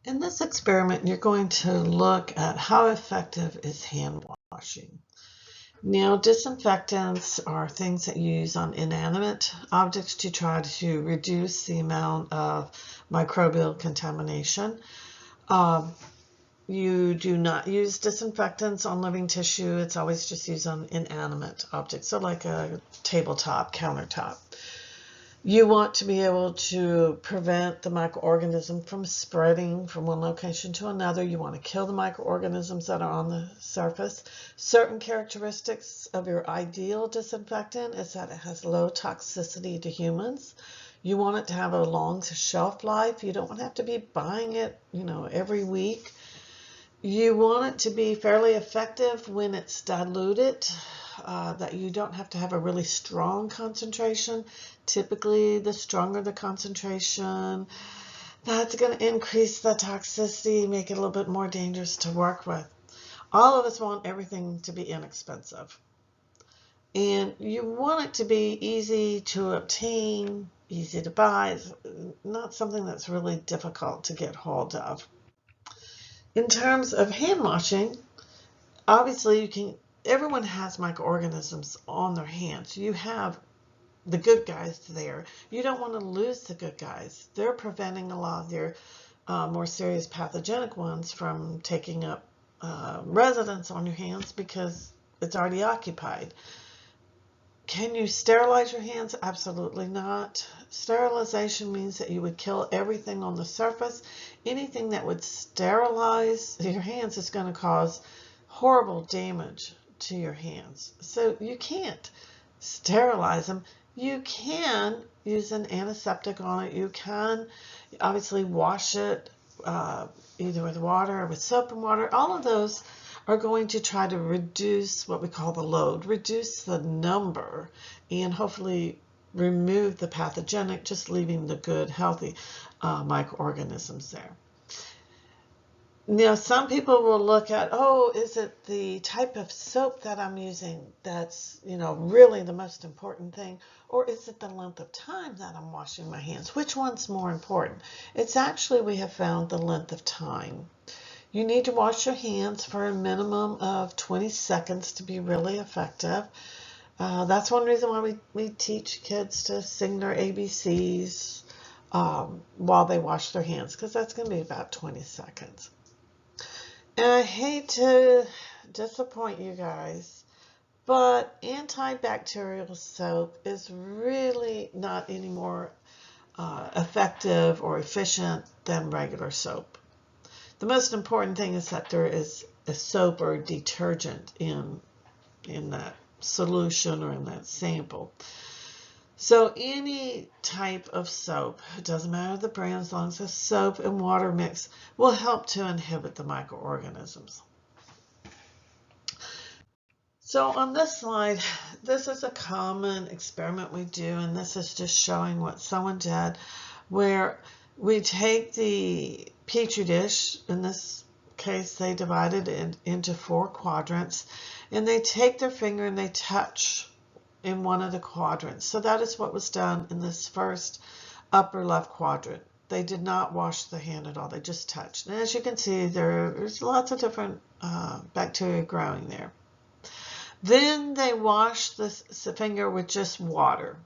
In this experiment, you're going to look at how effective is hand washing. Now, disinfectants are things that you use on inanimate objects to try to reduce the amount of microbial contamination. You do not use disinfectants on living tissue. It's always just used on inanimate objects, so like a tabletop, countertop. You want to be able to prevent the microorganism from spreading from one location to another. You want to kill the microorganisms that are on the surface. Certain characteristics of your ideal disinfectant is that it has low toxicity to humans. You want it to have a long shelf life. You don't want to have to be buying it, every week. You want it to be fairly effective when it's diluted, that you don't have to have a really strong concentration. Typically, the stronger the concentration, that's going to increase the toxicity, make it a little bit more dangerous to work with. All of us want everything to be inexpensive. And you want it to be easy to obtain, easy to buy. It's not something that's really difficult to get hold of. In terms of hand washing, obviously everyone has microorganisms on their hands. You have the good guys there. You don't want to lose the good guys. They're preventing a lot of your more serious pathogenic ones from taking up residence on your hands because it's already occupied. Can you sterilize your hands? Absolutely not. Sterilization means that you would kill everything on the surface. Anything that would sterilize your hands is going to cause horrible damage to your hands. So you can't sterilize them. You can use an antiseptic on it. You can obviously wash it either with water or with soap and water. All of those are going to try to reduce what we call the load, reduce the number, and hopefully remove the pathogenic, just leaving the good, healthy microorganisms there. Now, some people will look at, is it the type of soap that I'm using that's, really the most important thing? Or is it the length of time that I'm washing my hands? Which one's more important? It's actually, we have found the length of time. You need to wash your hands for a minimum of 20 seconds to be really effective. That's one reason why we teach kids to sing their ABCs while they wash their hands, because that's going to be about 20 seconds. And I hate to disappoint you guys, but antibacterial soap is really not any more effective or efficient than regular soap. The most important thing is that there is a soap or detergent in that solution or in that sample. So any type of soap, it doesn't matter the brand, as long as it's soap and water mix, will help to inhibit the microorganisms. So on this slide, this is a common experiment we do, and this is just showing what someone did, where we take the Petri dish, in this case they divided it into 4 quadrants, and they take their finger and they touch in one of the quadrants. So that is what was done in this first upper left quadrant. They did not wash the hand at all, they just touched. And as you can see, there's lots of different bacteria growing there. Then they washed the finger with just water.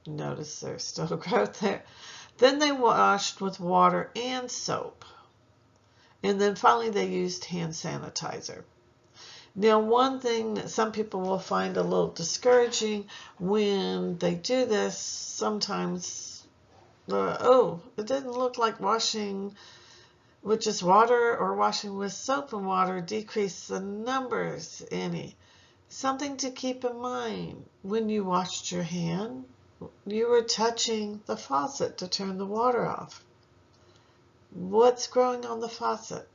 Notice there's still growth there. Then they washed with water and soap. And then finally they used hand sanitizer. Now, one thing that some people will find a little discouraging when they do this, sometimes, it didn't look like washing with just water or washing with soap and water decreased the numbers any. Something to keep in mind, when you washed your hand, you were touching the faucet to turn the water off. What's growing on the faucet?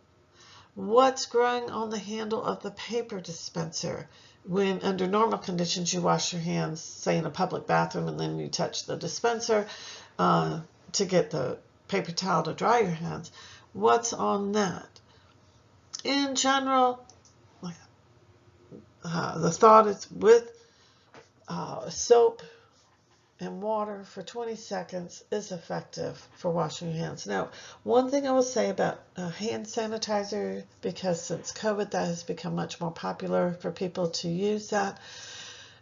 What's growing on the handle of the paper dispenser? When under normal conditions you wash your hands, say in a public bathroom, and then you touch the dispenser to get the paper towel to dry your hands. What's on that? In general, the thought is with soap and water for 20 seconds is effective for washing your hands. Now, one thing I will say about hand sanitizer, because since COVID that has become much more popular for people to use that,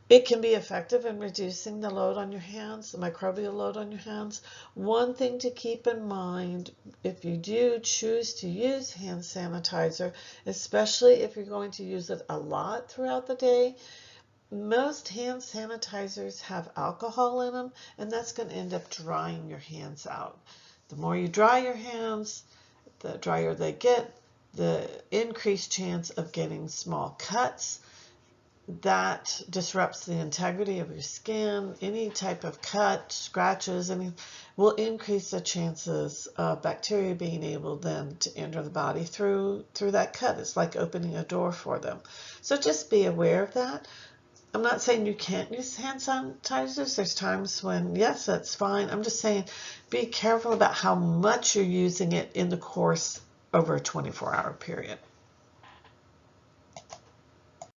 it can be effective in reducing the load on your hands, the microbial load on your hands. One thing to keep in mind, if you do choose to use hand sanitizer, especially if you're going to use it a lot throughout the day, most hand sanitizers have alcohol in them, and that's going to end up drying your hands out. The more you dry your hands, the drier they get, the increased chance of getting small cuts. That disrupts the integrity of your skin. Any type of cut, scratches, will increase the chances of bacteria being able then to enter the body through that cut. It's like opening a door for them. So just be aware of that. I'm not saying you can't use hand sanitizers. There's times when, yes, that's fine. I'm just saying be careful about how much you're using it in the course over a 24-hour period.